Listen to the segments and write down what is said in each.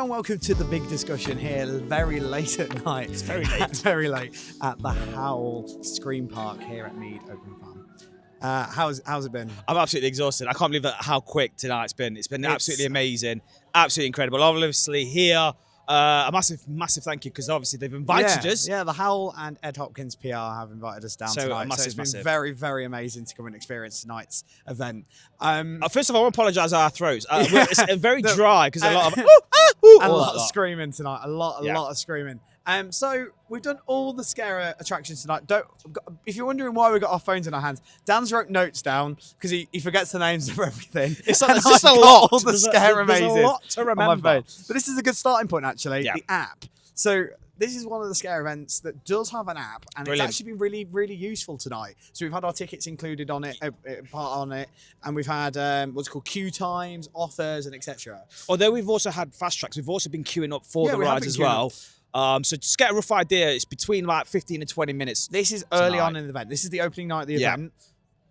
Hello and welcome to the big discussion here, very late at night. It's very late. Very late at the Howl Screen Park here at Mead Open Farm. How's it been? I'm absolutely exhausted. I can't believe how quick tonight's been. It's been absolutely amazing, absolutely incredible. Obviously here, a massive thank you because obviously they've invited us. Yeah, the Howl and Ed Hopkins PR have invited us down tonight. It's been very, very amazing to come and experience tonight's event. First of all, I want to apologise for our throats. It's very dry because a lot of a lot of screaming tonight. A lot of screaming. So we've done all the scarier attractions tonight. If you're wondering why we got our phones in our hands, Dan's wrote notes down because he forgets the names of everything. It's just a lot. All the scare There's mazes a lot to remember. But this is a good starting point, actually. Yeah. The app. So this is one of the scare events that does have an app, and Brilliant. it's actually been really, really useful tonight. So we've had our tickets included on it, part on it, and we've had what's called queue times, offers, and etc. Although we've also had fast tracks, we've also been queuing up for the we have rides been as queuing well. up. So to get a rough idea, it's between like 15 and 20 minutes. This is early on in the event. This is the opening night of the event.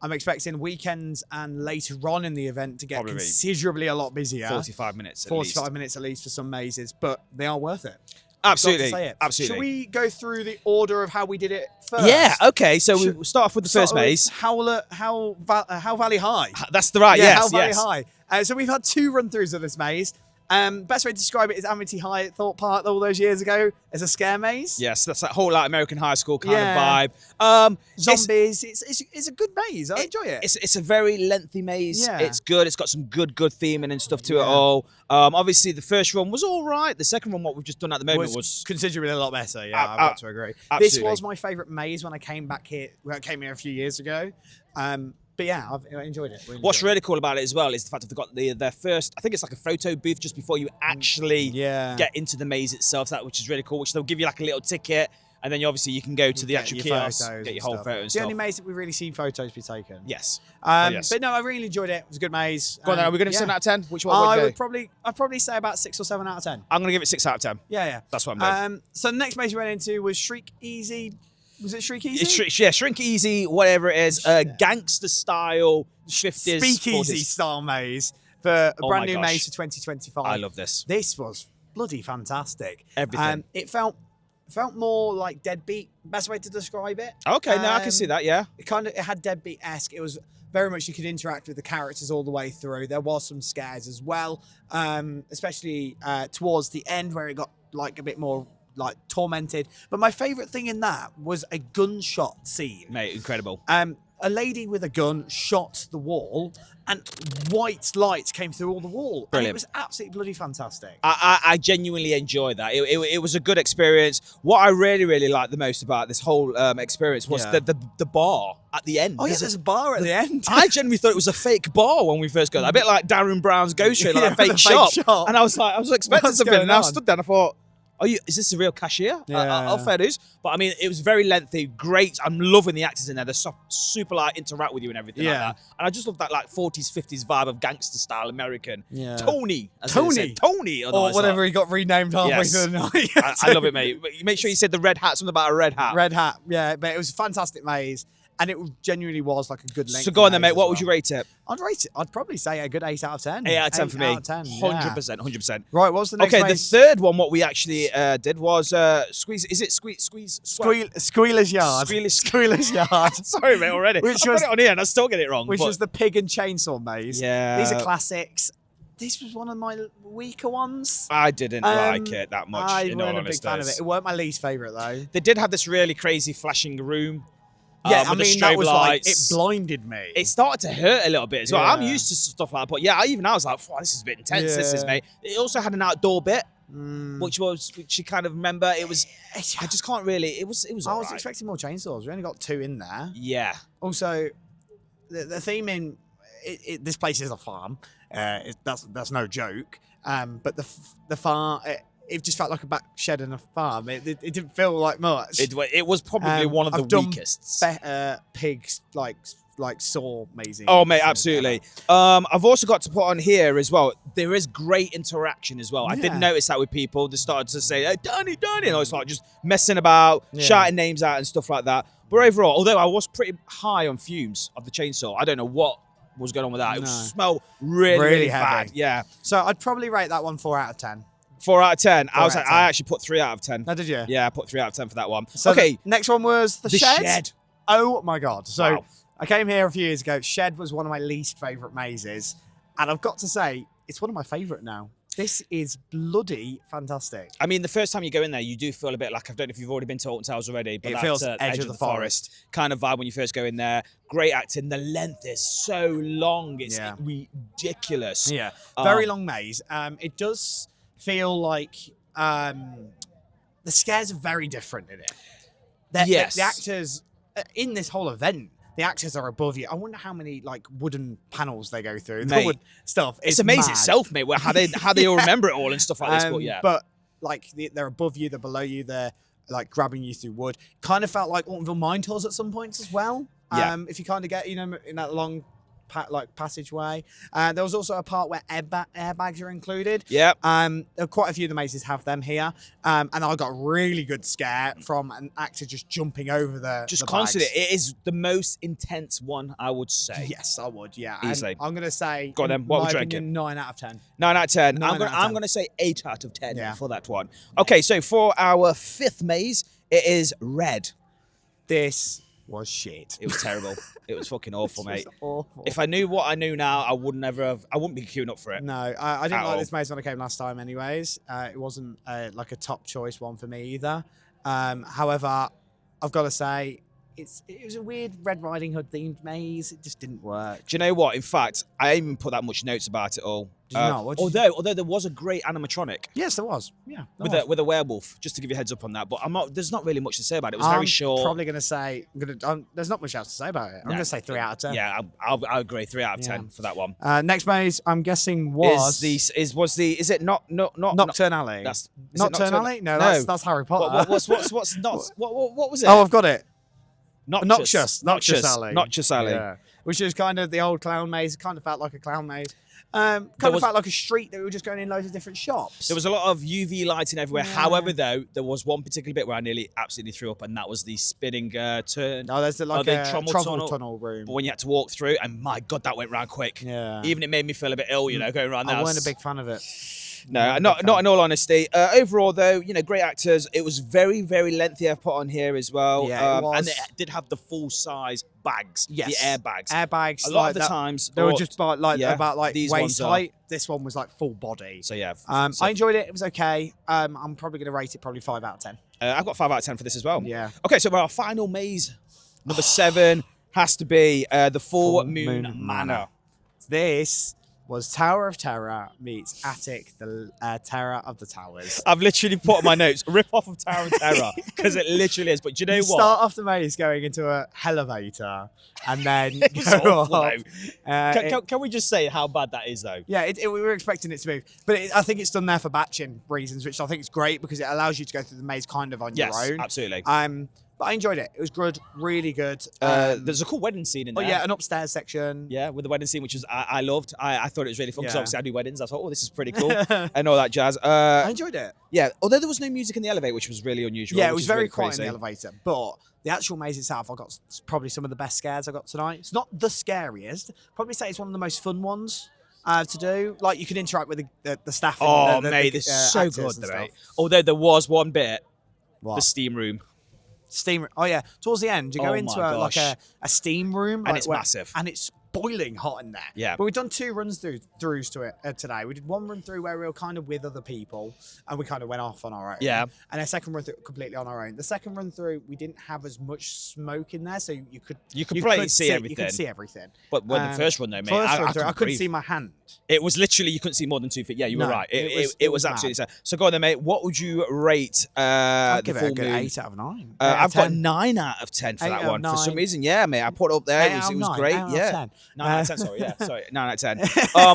I'm expecting weekends and later on in the event to get considerably a lot busier. 45 minutes at 45 minutes at least for some mazes, but they are worth it. Absolutely. Absolutely. Should we go through the order of how we did it first? Yeah, okay. So we'll start off with the first maze. Howl Valley High. That's the right, yes. Howl Valley High. So we've had two run-throughs of this maze. Best way to describe it is Amity High Thought Park all those years ago as a scare maze. Yes, that's that whole like American high school kind of vibe. Zombies. It's a good maze. I enjoy it. It's a very lengthy maze. Yeah. It's good. It's got some good theming and stuff to it all. Obviously, the first run was all right. The second run, what we've just done at the moment, was considerably a lot better. Yeah, I've got to agree. Absolutely. This was my favourite maze when I came back here. When I came here a few years ago. But yeah, I enjoyed it. What's really cool about it as well is the fact that they've got their first, I think it's like a photo booth just before you actually get into the maze itself, which is really cool, which they'll give you like a little ticket, and then obviously you can go to the actual kiosk, get your whole photos. It's the only maze that we've really seen photos be taken. Yes. But no, I really enjoyed it. It was a good maze. Go on then, are we going to 7 out of 10? Which one I'd probably say about 6 or 7 out of 10. I'm going to give it 6 out of 10. Yeah. That's what I'm doing. So the next maze we went into was Shriek Easy. Was it Shriek Easy? Shrink Easy, whatever it is. Gangster style, 50s, Speakeasy 40s. style maze for a brand new maze for 2025. I love this. This was bloody fantastic. Everything. It felt more like Deadbeat. Best way to describe it. Okay, now I can see that. Yeah. It had Deadbeat-esque. It was very much you could interact with the characters all the way through. There was some scares as well, especially towards the end where it got like a bit more like tormented. But my favourite thing in that was a gunshot scene. Mate, incredible. A lady with a gun shot the wall and white lights came through all the wall. Brilliant. And it was absolutely bloody fantastic. I genuinely enjoyed that. It was a good experience. What I really liked the most about this whole experience was the bar at the end. Oh yeah, there's a bar at the end. I genuinely thought it was a fake bar when we first got there. A bit like Darren Brown's Ghost Train, like a fake shop. And I was expecting something and I stood there and I thought, is this a real cashier? Yeah. Fair dues. But I mean, it was very lengthy, great. I'm loving the actors in there. They're super like interact with you and everything like that. And I just love that like 40s, 50s vibe of gangster style American. Yeah. Tony. Or whatever he got renamed halfway through the night. I love it, mate. Make sure you said the red hat, something about a red hat. Red hat, yeah. But it was a fantastic maze. And it genuinely was like a good length. So go on then, mate. What would you rate it? I'd probably say a good 8 out of 10. 8 out of 10 for me. 8 out of 10, 100%. Right, what was the next maze? The third one, what we actually did was Squeeze. Is it Squealer's Yard. Squealer's Yard. Sorry, mate, already. I've got it on here and I still get it wrong. Which was the pig and chainsaw maze. Yeah. These are classics. This was one of my weaker ones. I didn't like it that much. I wasn't a big fan of it. It weren't my least favourite though. They did have this really crazy flashing room. Yeah, I mean, that was like, it blinded me. It started to hurt a little bit as well. I'm used to stuff like that. But yeah, I was like, this is a bit intense, this is, mate. It also had an outdoor bit, which you kind of remember. It was, I just can't really, it was I was expecting more chainsaws. We only got 2 in there. Yeah. Also, the theme in, this place is a farm. That's no joke. But the farm... It just felt like a back shed in a farm. It didn't feel like much. It was probably one of the weakest. Better pigs like saw mazing. Oh mate, absolutely. I've also got to put on here as well. There is great interaction as well. I did notice that with people. They started to say, "Hey, Danny," and I was like just messing about, shouting names out and stuff like that. But overall, although I was pretty high on fumes of the chainsaw, I don't know what was going on with that. It smelled really bad. Yeah. So I'd probably rate that one 4 out of 10. 4 out of 10. 4 out of 10. I actually put 3 out of 10. Oh, did you? Yeah, I put 3 out of 10 for that one. So okay. the next one was the Shed. Shed. Oh my God. So Wow. I came here a few years ago. Shed was one of my least favourite mazes. And I've got to say, it's one of my favourite now. This is bloody fantastic. I mean, the first time you go in there, you do feel a bit like, I don't know if you've already been to Alton Towers already, but It feels edge of the forest kind of vibe when you first go in there. Great acting. The length is so long. It's ridiculous. Yeah. Very long maze. It does feel like the scares are very different in it. Yes. The actors in this whole event, the actors are above you. I wonder how many like wooden panels they go through. Mate, the wood stuff. It's amazing mad. itself, mate. How they all remember it all and stuff like this. But yeah. But like they're above you, they're below you, they're like grabbing you through wood. Kind of felt like Ortonville Mine Tours at some points as well. Yeah. If you kind of get, in that long passageway. There was also a part where airbags are included. Yeah. Quite a few of the mazes have them here. And I got a really good scare from an actor just jumping over the Constantly. bags. It is the most intense one, I would say. Yes, I would. Yeah. Easily. And I'm gonna say. Go on then. What in would my you rank opinion, 9 out of 10. 9 out of 10. 9 out of 10. I'm going to say 8 out of 10 Yeah. for that one. Okay, so for our 5th maze, it is Red. This was shit. It was terrible. It was fucking awful, This mate. was awful. If I knew what I knew now, I wouldn't be queuing up for it. No, I didn't At like all. this maze when I came last time anyways. It wasn't like a top choice one for me either. However, I've got to say, it was a weird Red Riding Hood themed maze. It just didn't work. Do you know what? In fact, I didn't even put that much notes about it all. Did you not? What did you- Although there was a great animatronic Yes, there was. Yeah. with a werewolf, just to give you a heads up on that. But there's not really much to say about it. It was very short. Probably going to say, there's not much else to say about it. I'm going to say 3 out of 10. Yeah, I'll agree. 3 out of 10 for that one. Next maze, I'm guessing was Is it not Nocturne Alley. That's is it Nocturne Alley? No, that's Harry Potter. What was it? Oh, I've got it. Noxious Alley. Noxious Alley. Yeah. Which is kind of the old clown maze. It kind of felt like a clown maze. Felt like a street that we were just going in loads of different shops. There was a lot of UV lighting everywhere. Yeah. However, though, there was one particular bit where I nearly absolutely threw up, and that was the spinning turn. No, there's a trommel tunnel room. But when you had to walk through, and my God, that went round quick. Yeah. Even it made me feel a bit ill, going around there. I weren't a big fan of it. No, not in all honesty. Overall, though, great actors. It was very, very lengthy. I've put on here as well. Yeah, it was. And it did have the full size bags, Yes. the airbags. Airbags. A lot of the times they were just about these waist ones are. height. This one was like full body. So yeah, I enjoyed it. It was okay. I'm probably going to rate it probably 5 out of 10. I've got 5 out of 10 for this as well. Yeah. Okay, so our final maze, number 7, has to be the Full Moon Manor. This was Tower of Terror meets Attic, the Terror of the Towers. I've literally put on my notes, rip off of Tower of Terror, because it literally is. But do you know what? Start off the maze going into a elevator and then It's go awful, up. though. Can we just say how bad that is, though? Yeah, we were expecting it to move. But I think it's done there for batching reasons, which I think is great because it allows you to go through the maze kind of on your own. Absolutely. But I enjoyed it. It was good, really good. There's a cool wedding scene in there. Oh, yeah, an upstairs section. Yeah, with the wedding scene, which was I loved. I thought it was really fun because Yeah. obviously I do weddings. I thought, oh, this is pretty cool, and all that jazz. I enjoyed it. Yeah, although there was no music in the elevator, which was really unusual. Yeah, it which was is very really quiet crazy. in the elevator. But the actual maze itself, I got probably some of the best scares I got tonight. It's not the scariest. Probably say it's one of the most fun ones to do. Like, you can interact with the staff. Oh, the mate, it's so actors good, and mate. stuff. Although there was one bit, What? the steam room. Steam. Oh yeah, towards the end, you go Oh into my like gosh. a steam room, And it's massive. and it's boiling hot in there. Yeah. But we've done 2 throughs to it today. We did one run through where we were kind of with other people, and we kind of went off on our own. Yeah. And a second run through completely on our own. The second run through, we didn't have as much smoke in there, so you could completely see everything. You could see everything. But when the first run though, mate, First I run through, I couldn't breathe. see my hand. It was literally you couldn't see more than 2 feet. Yeah, you were No, right. it was was absolutely mad. sad. So go on then, mate. What would you rate I'd the give it Full a good Moon? 8 out of 9. I've got 9 out of 10 for 8 that out of one. For some 9. reason, yeah, mate. I put it up there. 8 It out of was 9, great. 8 out of Yeah. 10. 9 out of 10, sorry. Yeah, sorry. 9 out of 10.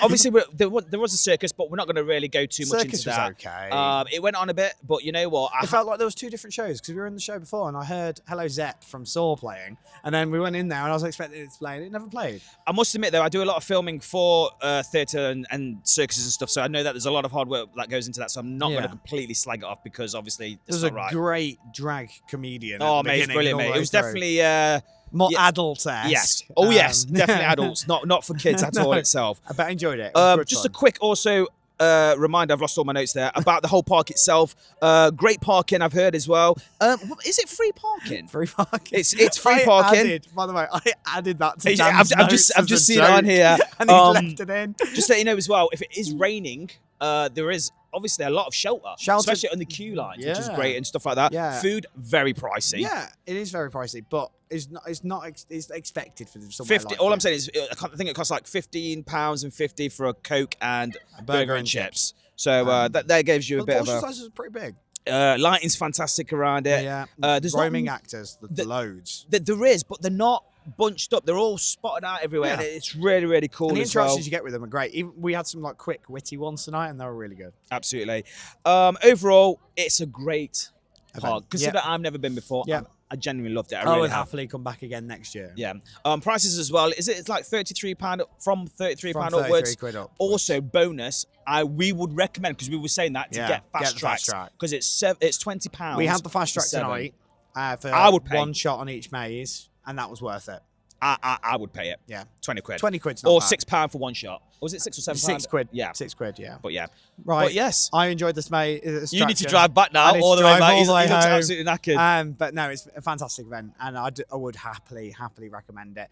Obviously, there was a circus, but we're not going to really go too much into Circus was that. okay. It went on a bit, but you know what? It felt like there was 2 different shows because we were in the show before and I heard Hello Zepp from Saw playing, and then we went in there and I was expecting it to play and it never played. I must admit, though, I do a lot of filming for theatre and circuses and stuff, so I know that there's a lot of hard work that goes into that, so I'm not going to completely slag it off because obviously it's There was not a right. great drag comedian. Oh, at the mate, it's beginning brilliant, and all mate. the It was way through. definitely... more yeah. adult-esque. Yes. Oh, yes. Definitely adults. Not for kids at all itself. I bet I enjoyed it. It was a good Just a fun. quick also reminder, I've lost all my notes there, about the whole park itself. Great parking, I've heard as well. Is it free parking? Free parking. It's free parking. By the way, I added that to Yeah, Dan's I've just seen it on here. And he left it in. Just to let you know as well, if it is raining, there is obviously a lot of shelter, especially on the queue lines, which is great and stuff like that. Yeah. Food, very pricey. Yeah, it is very pricey, but it's expected for somewhere 50. like All it. I'm saying is, I think it costs like £15.50 for a Coke and a burger and chips. So that gives you a bit of a. The portion size is pretty big. Lighting's fantastic around it. Yeah. There's roaming actors, loads. There is, but they're not bunched up. They're all spotted out everywhere. And it's really, really cool. And the as interactions well. you get with them are great. We had some like quick, witty ones tonight, and they were really good. Absolutely. Overall, it's a great park. Consider Yeah. I've never been before. Yeah. I genuinely loved it. I I really would have. happily come back again next year. Yeah. Prices as well. It's like £33 from £33 From upwards. £33 upwards. Also, bonus. We would recommend, because we were saying that, to get fast tracks, because it's £20. We had the fast track tonight for I would pay. one shot on each maze, and that was worth it. I would pay it. Yeah, 20 quid. 20 quid's not Or bad. £6 for one shot. Or was it £6 or £7? £6. Yeah. £6. Yeah. But yeah. Right. But yes. I enjoyed this maze. You need to drive back now, all the way back. He looks absolutely knackered. But no, it's a fantastic event, and I would happily recommend it.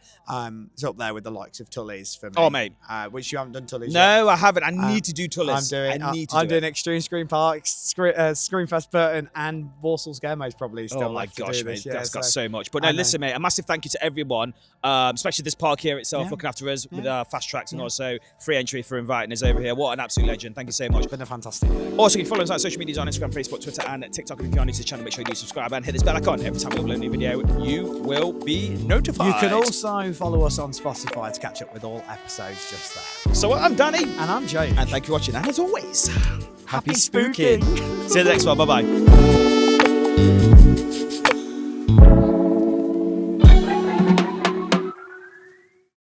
It's up there with the likes of Tully's for me. Oh, mate. Which you haven't done Tully's yet. No, I haven't. I need to do Tully's. I'm doing Extreme Screen Parks, Screenfest Burton, and Walsall Scare Maze probably still. Oh my left to gosh, do mate, this. that's got so much. But no, listen, mate, a massive thank you to everyone, especially this park here itself, looking after us with our fast tracks and also free entry for inviting us over here. What an absolute legend. Thank you so much. It's been a fantastic day. Also, you can follow us on social medias on Instagram, Facebook, Twitter, and TikTok. And if you're new to the channel, make sure you do subscribe and hit this bell icon. Every time we upload a new video, you will be notified. You can also follow us on Spotify to catch up with all episodes just there. So I'm Danny. And I'm Jake. And thank you for watching. And as always, happy spooking. See you in the next one. Bye-bye.